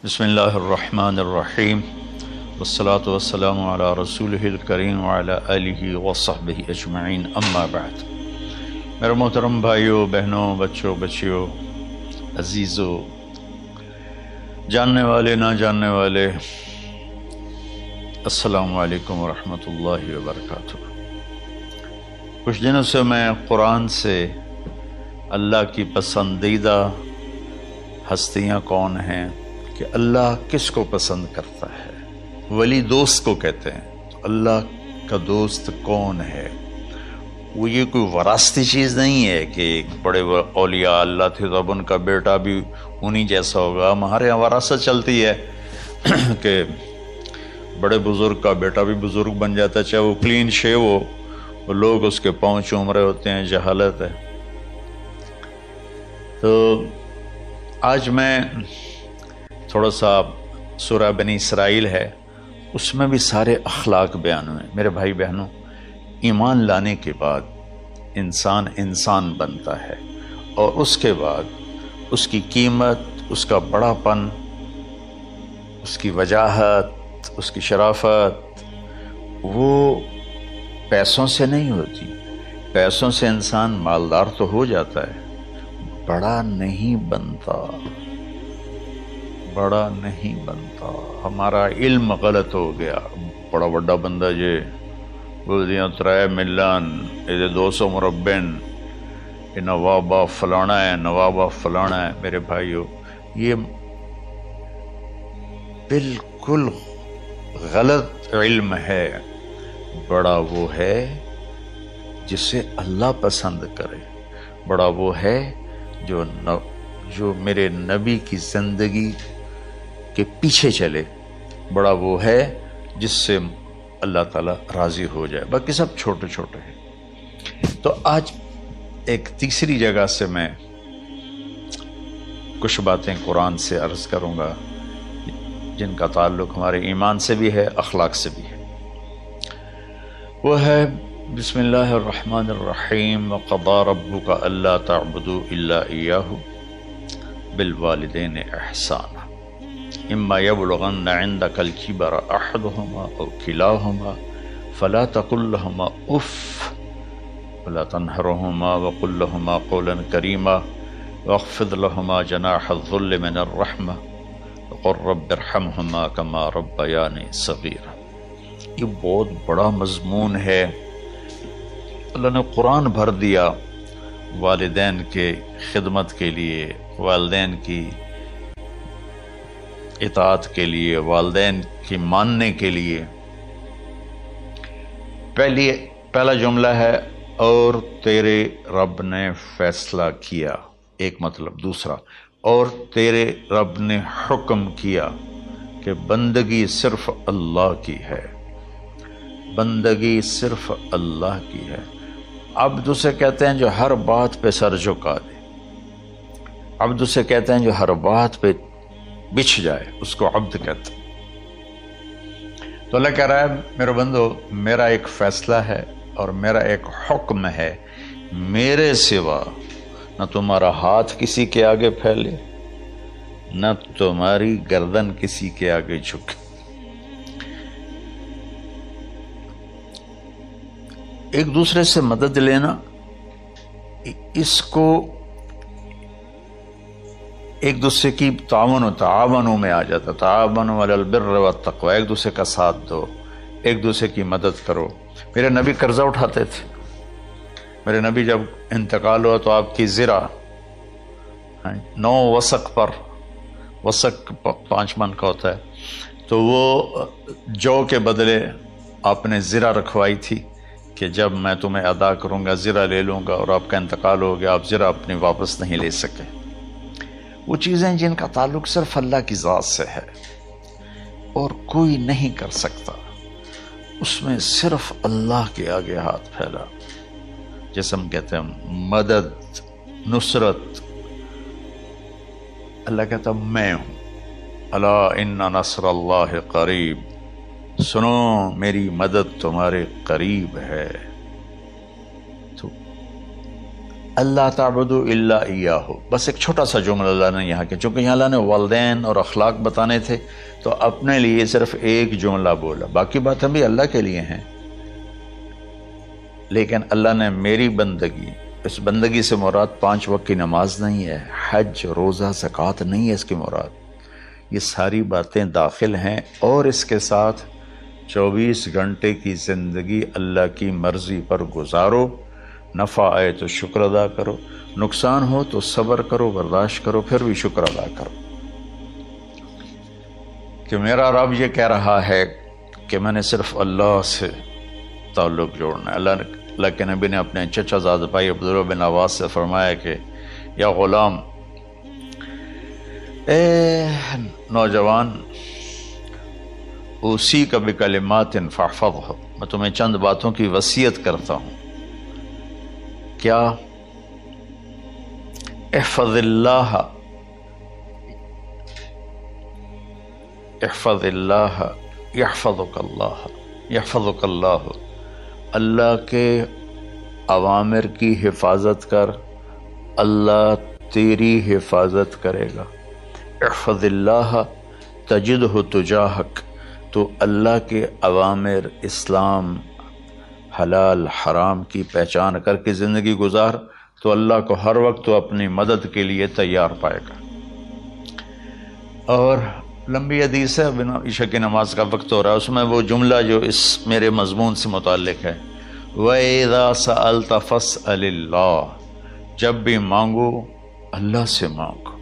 بسم اللہ الرحمن الرحیم والصلاة والسلام علی رسولہ الکریم وعلی آلہ وصحبہ اجمعین، اما بعد۔ میرے محترم بھائیوں، بہنوں، بچوں، بچیوں، عزیزوں، جاننے والے، نہ جاننے والے، السلام علیکم ورحمۃ اللہ وبرکاتہ۔ کچھ دنوں سے میں قرآن سے اللہ کی پسندیدہ ہستیاں کون ہیں، کہ اللہ کس کو پسند کرتا ہے، ولی دوست کو کہتے ہیں۔ اللہ کا دوست کون ہے؟ وہ یہ کوئی وراثتی چیز نہیں ہے کہ ایک بڑے اولیاء اللہ تھے تو اب ان کا بیٹا بھی انہی جیسا ہوگا۔ ہمارے یہاں وراثت چلتی ہے کہ بڑے بزرگ کا بیٹا بھی بزرگ بن جاتا ہے، چاہے وہ کلین شیو ہو، وہ لوگ اس کے پاؤں چوم رہے ہوتے ہیں، جہالت ہے۔ تو آج میں تھوڑا سا سورہ بنی اسرائیل ہے، اس میں بھی سارے اخلاق بیان ہوئے۔ میرے بھائی بہنوں، ایمان لانے کے بعد انسان بنتا ہے، اور اس کے بعد اس کی قیمت، اس کا بڑا پن، اس کی وجاہت، اس کی شرافت وہ پیسوں سے نہیں ہوتی۔ پیسوں سے انسان مالدار تو ہو جاتا ہے، بڑا نہیں بنتا، بڑا نہیں بنتا۔ ہمارا علم غلط ہو گیا۔ بڑا بڑا بندہ جے بول دیا 3 ملین، یہ 200 مربع، یہ نوابہ فلانا ہے، نوابہ فلانا ہے۔ میرے بھائیو، یہ بالکل غلط علم ہے۔ بڑا وہ ہے جسے اللہ پسند کرے، بڑا وہ ہے جو میرے نبی کی زندگی کے پیچھے چلے، بڑا وہ ہے جس سے اللہ تعالیٰ راضی ہو جائے، باقی سب چھوٹے چھوٹے ہیں۔ تو آج ایک تیسری جگہ سے میں کچھ باتیں قرآن سے عرض کروں گا جن کا تعلق ہمارے ایمان سے بھی ہے، اخلاق سے بھی ہے۔ وہ ہے بسم اللہ الرحمن الرحیم، وَقَضَىٰ رَبُّكَ أَلَّا تَعْبُدُوا إِلَّا إِيَّاهُ بِالْوَالِدَيْنِ إِحْسَانًا إِمَّا يَبْلُغَنَّ عِندَكَ الْكِبَرَ أَحَدُهُمَا أَوْ كِلَاهُمَا فَلَا تَقُل لَّهُمَا أُفٍّ وَلَا تَنْهَرْهُمَا وَقُل لَّهُمَا قَوْلًا كَرِيمًا وَاخْفِضْ لَهُمَا جَنَاحَ الذُّلِّ مِنَ الرَّحْمَةِ وَقُل رَّبِّ ارْحَمْهُمَا كَمَا رَبَّيَانِي صَغِيرًا۔ یہ بہت بڑا مضمون ہے۔ اللہ نے قرآن بھر دیا والدین کے خدمت کے لیے، والدین کی اطاعت کے لیے، والدین کی ماننے کے لیے۔ پہلا جملہ ہے اور تیرے رب نے فیصلہ کیا، ایک مطلب۔ دوسرا، اور تیرے رب نے حکم کیا کہ بندگی صرف اللہ کی ہے، بندگی صرف اللہ کی ہے۔ عبد اسے کہتے ہیں جو ہر بات پہ سر جھکا دے، عبد اسے کہتے ہیں جو ہر بات پہ بچھ جائے، اس کو عبد کہتے ہیں۔ تو اللہ کہہ رہا ہے میرے بندو، میرا ایک فیصلہ ہے اور میرا ایک حکم ہے، میرے سوا نہ تمہارا ہاتھ کسی کے آگے پھیلے، نہ تمہاری گردن کسی کے آگے جھکے۔ ایک دوسرے سے مدد لینا، اس کو ایک دوسرے کی تعاونوں میں آ جاتا۔ تعاونوا علی البر والتقوی، ایک دوسرے کا ساتھ دو، ایک دوسرے کی مدد کرو۔ میرے نبی قرضہ اٹھاتے تھے۔ میرے نبی جب انتقال ہوا تو آپ کی زرہ 9 وسق پر، وسق 5 من کا ہوتا ہے، تو وہ جو کے بدلے آپ نے زرہ رکھوائی تھی کہ جب میں تمہیں ادا کروں گا زرہ لے لوں گا، اور آپ کا انتقال ہو گیا، آپ زرہ اپنی واپس نہیں لے سکے۔ وہ چیزیں جن کا تعلق صرف اللہ کی ذات سے ہے اور کوئی نہیں کر سکتا، اس میں صرف اللہ کے آگے ہاتھ پھیلا، جیسے ہم کہتے ہیں مدد، نصرت۔ اللہ کہتا میں ہوں، الا ان نصر اللہ قریب، سنو میری مدد تمہارے قریب ہے۔ تو اللہ تعبدوا الا ایاہ، بس ایک چھوٹا سا جملہ اللہ نے یہاں کے، چونکہ یہاں اللہ نے والدین اور اخلاق بتانے تھے تو اپنے لیے صرف ایک جملہ بولا، باقی باتیں بھی اللہ کے لیے ہیں، لیکن اللہ نے میری بندگی، اس بندگی سے مراد 5 وقت کی نماز نہیں ہے، حج، روزہ، زکوٰۃ نہیں ہے اس کی مراد، یہ ساری باتیں داخل ہیں، اور اس کے ساتھ 24 گھنٹے کی زندگی اللہ کی مرضی پر گزارو، نفع آئے تو شکر ادا کرو، نقصان ہو تو صبر کرو، برداشت کرو، پھر بھی شکر ادا کرو، کہ میرا رب یہ کہہ رہا ہے کہ میں نے صرف اللہ سے تعلق جوڑنا ہے۔ اللہ کے نبی نے اپنے چچا زاد بھائی عبداللہ بن عباس سے فرمایا کہ یا غلام، اے نوجوان، اوصیک بکلمات فاحفظہ، میں تمہیں چند باتوں کی وصیت کرتا ہوں، کیا؟ احفظ اللہ، احفظ اللہ یحفظک اللہ، یحفظک اللہ، اللہ کے اوامر کی حفاظت کر، اللہ تیری حفاظت کرے گا۔ احفظ اللہ تجدہ تجاہک، تو اللہ کے اوامر، اسلام، حلال حرام کی پہچان کر کے زندگی گزار تو اللہ کو ہر وقت تو اپنی مدد کے لیے تیار پائے گا۔ اور لمبی حدیث ہے، بنا عشاء کی نماز کا وقت ہو رہا ہے، اس میں وہ جملہ جو اس میرے مضمون سے متعلق ہے، وَإِذَا سَأَلْتَ فَاسْأَلِ اللَّهِ، جب بھی مانگو اللہ سے مانگو،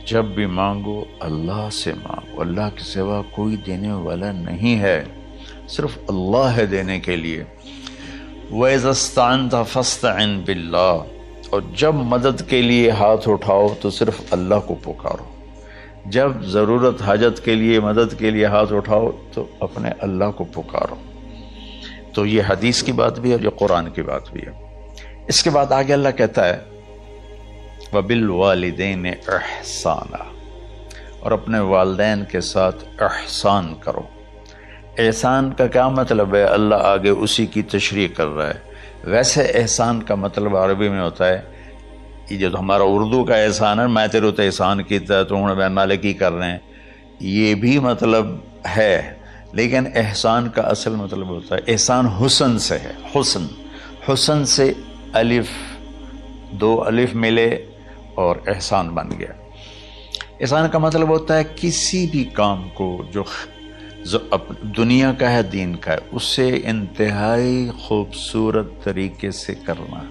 جب بھی مانگو اللہ سے مانگو، اللہ کے سوا کوئی دینے والا نہیں ہے، صرف اللہ ہے دینے کے لیے۔ وَإِذَا اسْتَعَنْتَ فَاسْتَعِنْ بِاللَّهِ، اور جب مدد کے لیے ہاتھ اٹھاؤ تو صرف اللہ کو پکارو، جب ضرورت حاجت کے لیے مدد کے لیے ہاتھ اٹھاؤ تو اپنے اللہ کو پکارو۔ تو یہ حدیث کی بات بھی ہے اور یہ قرآن کی بات بھی ہے۔ اس کے بعد آگے اللہ کہتا ہے وَبِالْوَالِدَيْنِ إِحْسَانًا، اور اپنے والدین کے ساتھ احسان کرو۔ احسان کا کیا مطلب ہے؟ اللہ آگے اسی کی تشریح کر رہا ہے۔ ویسے احسان کا مطلب عربی میں ہوتا ہے، یہ جو ہمارا اردو کا احسان ہے، میں تیرے تو احسان کیتا ہے تو ہوں نالے کی کر رہے ہیں، یہ بھی مطلب ہے، لیکن احسان کا اصل مطلب ہوتا ہے، احسان حسن سے ہے، حسن، حسن سے الف، 2 الف ملے اور احسان بن گیا۔ احسان کا مطلب ہوتا ہے کسی بھی کام کو جو دنیا کا ہے، دین کا ہے، اسے انتہائی خوبصورت طریقے سے کرنا۔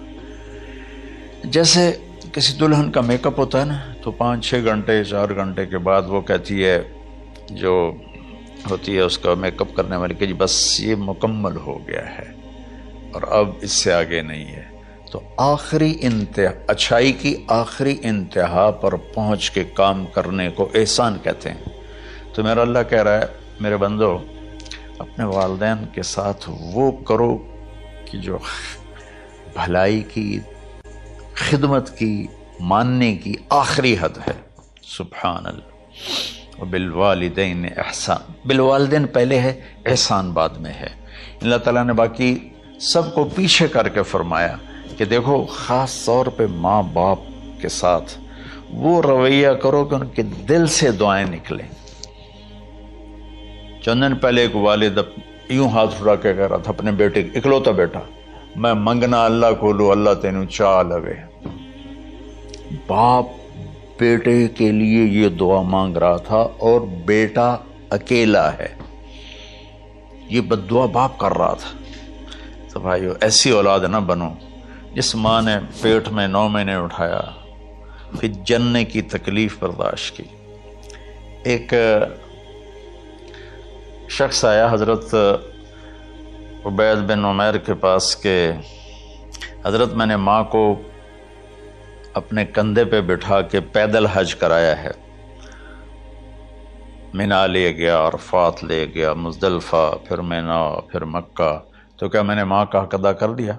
جیسے کسی دلہن کا میک اپ ہوتا ہے نا، تو 5-6 گھنٹے 4 گھنٹے کے بعد وہ کہتی ہے، جو ہوتی ہے اس کا میک اپ کرنے والی، کہ جی بس یہ مکمل ہو گیا ہے اور اب اس سے آگے نہیں ہے۔ تو آخری انتہا، اچھائی کی آخری انتہا پر پہنچ کے کام کرنے کو احسان کہتے ہیں۔ تو میرا اللہ کہہ رہا ہے میرے بندو، اپنے والدین کے ساتھ وہ کرو کہ جو بھلائی کی، خدمت کی، ماننے کی آخری حد ہے۔ سبحان اللہ۔ وبالوالدین احسان، بالوالدین پہلے ہے، احسان بعد میں ہے۔ اللہ تعالیٰ نے باقی سب کو پیچھے کر کے فرمایا کہ دیکھو خاص طور پہ ماں باپ کے ساتھ وہ رویہ کرو کہ ان کے دل سے دعائیں نکلیں۔ چند دن پہلے ایک والد یوں ہاتھ اٹھا کے کہہ رہا تھا اپنے بیٹے، اکلوتا بیٹا، میں منگنا اللہ کو لو، اللہ تینوں چاہ لگے۔ باپ بیٹے کے لیے یہ دعا مانگ رہا تھا اور بیٹا اکیلا ہے، یہ بد دعا باپ کر رہا تھا۔ تو بھائیو، ایسی اولاد نہ بنو جس ماں نے پیٹ میں 9 مہینے اٹھایا، پھر جننے کی تکلیف برداشت کی۔ ایک شخص آیا حضرت عبید بن عمیر کے پاس کہ حضرت میں نے ماں کو اپنے کندھے پہ بٹھا کے پیدل حج کرایا ہے، مینا لے گیا، عرفات لے گیا، مزدلفہ، پھر مینا، پھر مکہ، تو کیا میں نے ماں کا حق ادا کر دیا؟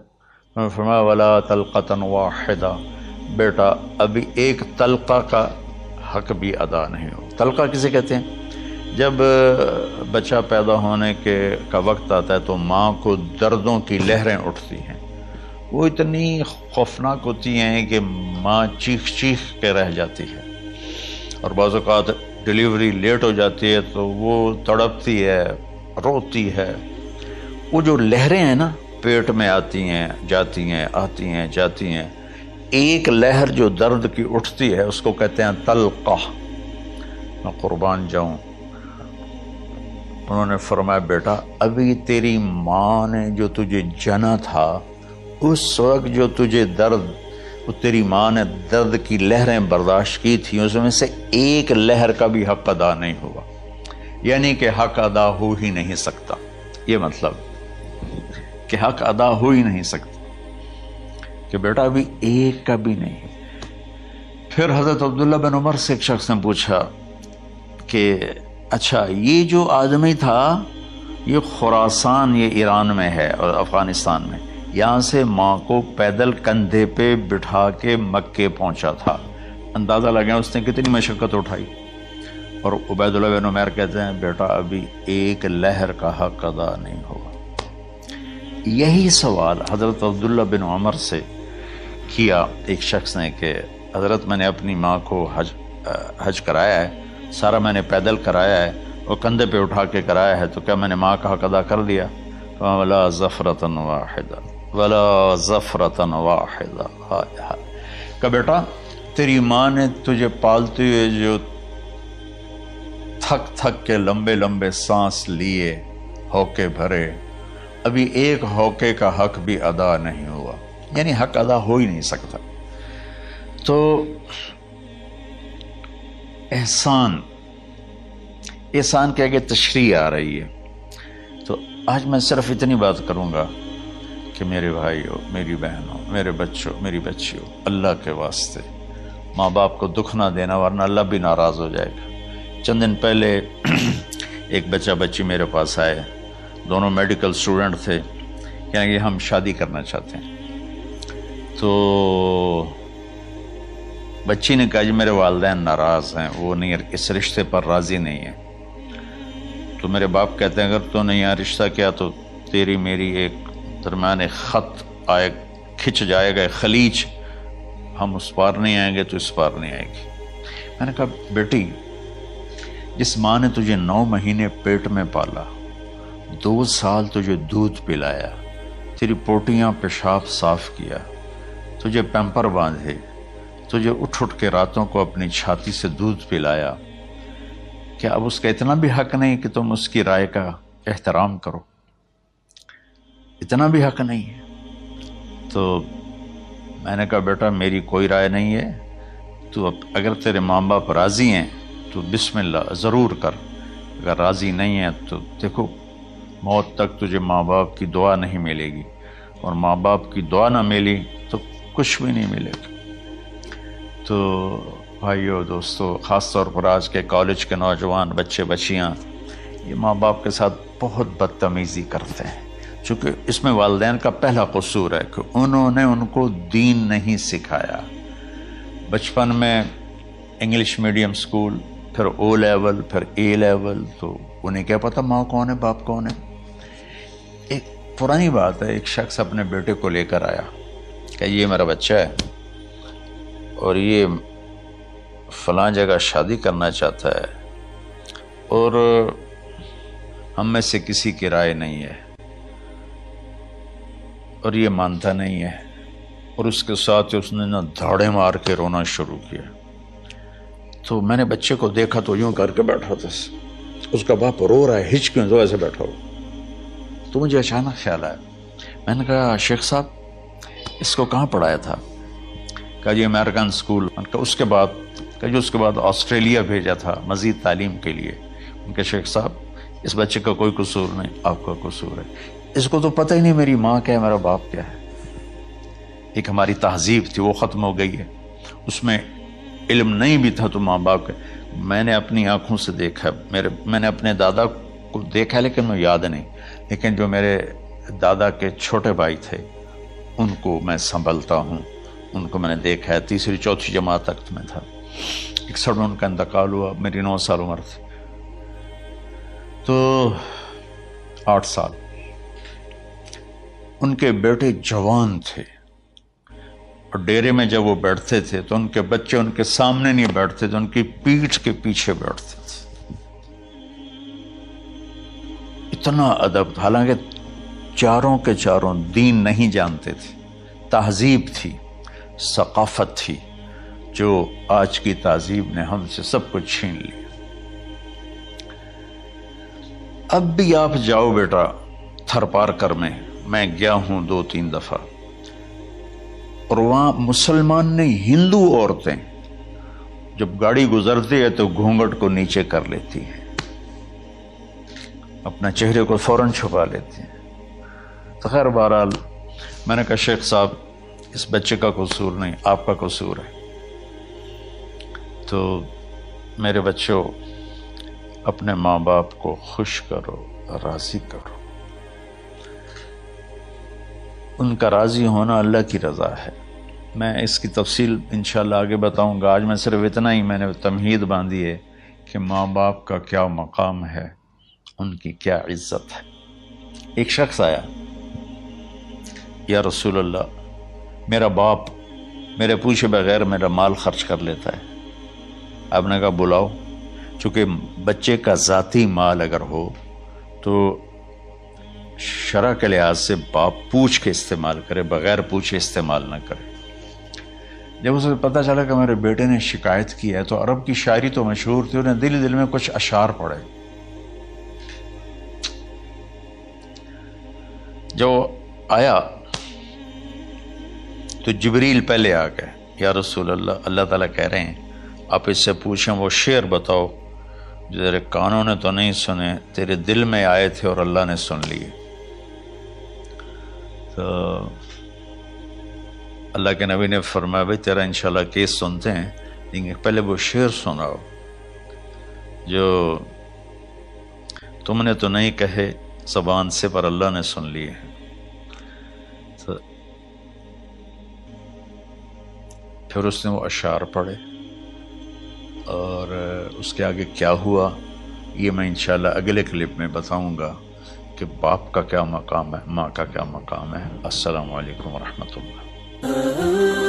میں نے فرمایا ولا تلقۃ واحدہ، بیٹا ابھی ایک تلقہ کا حق بھی ادا نہیں ہو۔ تلقہ کسے کہتے ہیں؟ جب بچہ پیدا ہونے کا وقت آتا ہے تو ماں کو دردوں کی لہریں اٹھتی ہیں، وہ اتنی خوفناک ہوتی ہیں کہ ماں چیخ چیخ کے رہ جاتی ہے، اور بعض اوقات ڈیلیوری لیٹ ہو جاتی ہے تو وہ تڑپتی ہے، روتی ہے۔ وہ جو لہریں ہیں نا پیٹ میں آتی ہیں جاتی ہیں، آتی ہیں جاتی ہیں، ایک لہر جو درد کی اٹھتی ہے اس کو کہتے ہیں طلقہ۔ میں قربان جاؤں، انہوں نے فرمایا بیٹا ابھی تیری ماں نے جو تجھے جنا تھا اس وقت جو تجھے درد، وہ تیری ماں نے درد کی لہریں برداشت کی تھی، اس میں سے ایک لہر کا بھی حق ادا نہیں ہوا، یعنی کہ حق ادا ہو ہی نہیں سکتا۔ یہ مطلب کہ حق ادا ہو ہی نہیں سکتا کہ بیٹا ابھی ایک کا بھی نہیں۔ پھر حضرت عبداللہ بن عمر سے ایک شخص نے پوچھا کہ اچھا یہ جو آدمی تھا یہ خراسان، یہ ایران میں ہے اور افغانستان میں، یہاں سے ماں کو پیدل کندھے پہ بٹھا کے مکے پہنچا تھا، اندازہ لگا اس نے کتنی مشقت اٹھائی۔ اور عبید اللہ بن عمیر کہتے ہیں بیٹا ابھی ایک لہر کا حق ادا نہیں ہوا۔ یہی سوال حضرت عبداللہ بن عمر سے کیا ایک شخص نے کہ حضرت میں نے اپنی ماں کو حج کرایا ہے، سارا میں نے پیدل کرایا ہے اور کندھے پہ اٹھا کے کرایا ہے، تو کیا میں نے ماں کا حق ادا کر دیا؟ وَلَا زَفْرَةً وَاحِدًا وَلَا زَفْرَةً وَاحِدًا۔ کہ بیٹا تیری ماں نے تجھے پالتے ہوئے جو تھک تھک کے لمبے لمبے سانس لیے، ہوکے بھرے، ابھی ایک ہوکے کا حق بھی ادا نہیں ہوا، یعنی حق ادا ہو ہی نہیں سکتا۔ تو احسان کے آگے تشریح آ رہی ہے۔ تو آج میں صرف اتنی بات کروں گا کہ میرے بھائیوں، میری بہنوں، میرے بچوں، میری بچیوں، اللہ کے واسطے ماں باپ کو دکھ نہ دینا ورنہ اللہ بھی ناراض ہو جائے گا۔ چند دن پہلے ایک بچہ بچی میرے پاس آئے، دونوں میڈیکل اسٹوڈنٹ تھے، کہنے کہ ہم شادی کرنا چاہتے ہیں۔ تو بچی نے کہا جی میرے والدین ناراض ہیں، وہ نہیں، اس رشتے پر راضی نہیں ہیں۔ تو میرے باپ کہتے ہیں اگر تو نے یہاں رشتہ کیا تو تیری میری ایک درمیان ایک خط آئے، کھچ جائے گا، خلیج، ہم اس پار نہیں آئیں گے تو اس پار نہیں آئے گی۔ میں نے کہا بیٹی جس ماں نے تجھے 9 مہینے پیٹ میں پالا، 2 سال تجھے دودھ پلایا، تیری پوٹیاں پیشاب صاف کیا، تجھے پیمپر باندھے، تجھے اٹھ اٹھ کے راتوں کو اپنی چھاتی سے دودھ پلایا، کیا اب اس کا اتنا بھی حق نہیں کہ تم اس کی رائے کا احترام کرو؟ اتنا بھی حق نہیں ہے؟ تو میں نے کہا بیٹا میری کوئی رائے نہیں ہے، تو اگر تیرے ماں باپ راضی ہیں تو بسم اللہ ضرور کر، اگر راضی نہیں ہیں تو دیکھو موت تک تجھے ماں باپ کی دعا نہیں ملے گی، اور ماں باپ کی دعا نہ ملی تو کچھ بھی نہیں ملے گا۔ تو بھائیو دوستو، خاص طور پر آج کے کالج کے نوجوان بچے بچیاں یہ ماں باپ کے ساتھ بہت بدتمیزی کرتے ہیں، چونکہ اس میں والدین کا پہلا قصور ہے کہ انہوں نے ان کو دین نہیں سکھایا۔ بچپن میں انگلش میڈیم سکول، پھر او لیول، پھر اے لیول، تو انہیں کیا پتہ ماں کون ہے باپ کون ہے۔ ایک پرانی بات ہے، ایک شخص اپنے بیٹے کو لے کر آیا کہ یہ میرا بچہ ہے اور یہ فلاں جگہ شادی کرنا چاہتا ہے اور ہم میں سے کسی کی رائے نہیں ہے اور یہ مانتا نہیں ہے، اور اس کے ساتھ اس نے نا دھاڑے مار کے رونا شروع کیا۔ تو میں نے بچے کو دیکھا تو یوں کر کے بیٹھا تھا، اس کا باپ رو رہا ہے، ہچ کیوں تو ایسے بیٹھا ہو۔ تو مجھے اچانک خیال آیا، میں نے کہا شیخ صاحب اس کو کہاں پڑھایا تھا؟ کہا جی امریکن اسکول۔ اس کے بعد آسٹریلیا بھیجا تھا مزید تعلیم کے لیے۔ ان کے شیخ صاحب اس بچے کا کوئی قصور نہیں، آپ کا قصور ہے، اس کو تو پتہ ہی نہیں میری ماں کیا ہے، میرا باپ کیا ہے۔ ایک ہماری تہذیب تھی وہ ختم ہو گئی ہے، اس میں علم نہیں بھی تھا تو ماں باپ کا۔ میں نے اپنی آنکھوں سے دیکھا، میں نے اپنے دادا کو دیکھا لیکن مجھے یاد نہیں، لیکن جو میرے دادا کے چھوٹے بھائی تھے ان کو میں سنبھلتا ہوں، ان کو میں نے دیکھا ہے، 3ری 4تھی جماعت تک میں تھا۔ 61 میں ان کا انتقال ہوا، میری 9 سال عمر تھی، تو 8 سال۔ ان کے بیٹے جوان تھے، اور ڈیرے میں جب وہ بیٹھتے تھے تو ان کے بچے ان کے سامنے نہیں بیٹھتے تھے، ان کی پیٹھ کے پیچھے بیٹھتے تھے۔ اتنا ادب، حالانکہ چاروں کے چاروں دین نہیں جانتے تھے، تہذیب تھی، ثقافت تھی، جو آج کی تہذیب نے ہم سے سب کچھ چھین لیا۔ اب بھی آپ جاؤ بیٹا تھر پارکر میں گیا ہوں 2-3 دفعہ، اور وہاں مسلمان نہیں، ہندو عورتیں جب گاڑی گزرتی ہے تو گھونگھٹ کو نیچے کر لیتی ہیں، اپنا چہرے کو فوراً چھپا لیتی ہیں۔ تو خیر بہرحال میں نے کہا شیخ صاحب اس بچے کا قصور نہیں، آپ کا قصور ہے، تو میرے بچوں اپنے ماں باپ کو خوش کرو، راضی کرو۔ ان کا راضی ہونا اللہ کی رضا ہے۔ میں اس کی تفصیل انشاءاللہ آگے بتاؤں گا، آج میں صرف اتنا ہی میں نے تمہید باندھی ہے کہ ماں باپ کا کیا مقام ہے، ان کی کیا عزت ہے۔ ایک شخص آیا، یا رسول اللہ میرا باپ میرے پوچھے بغیر میرا مال خرچ کر لیتا ہے۔ آپ نے کہا بلاؤ، چونکہ بچے کا ذاتی مال اگر ہو تو شرع کے لحاظ سے باپ پوچھ کے استعمال کرے، بغیر پوچھے استعمال نہ کرے۔ جب اسے پتہ چلا کہ میرے بیٹے نے شکایت کی ہے، تو عرب کی شاعری تو مشہور تھی، انہیں دل دل میں کچھ اشعار پڑھے۔ جو آیا تو جبریل پہلے آ گئے، یا رسول اللہ، اللہ تعالیٰ کہہ رہے ہیں آپ اس سے پوچھیں وہ شعر بتاؤ جو تیرے کانوں نے تو نہیں سنے، تیرے دل میں آئے تھے اور اللہ نے سن لیے۔ تو اللہ کے نبی نے فرمایا بھائی تیرا انشاءاللہ کیس سنتے ہیں، لیکن پہلے وہ شعر سناؤ جو تم نے تو نہیں کہے زبان سے پر اللہ نے سن لیے ہیں۔ تو پھر اس نے وہ اشعار پڑھے، اور اس کے آگے کیا ہوا یہ میں انشاءاللہ اگلے کلپ میں بتاؤں گا کہ باپ کا کیا مقام ہے، ماں کا کیا مقام ہے۔ السلام علیکم ورحمۃ اللہ۔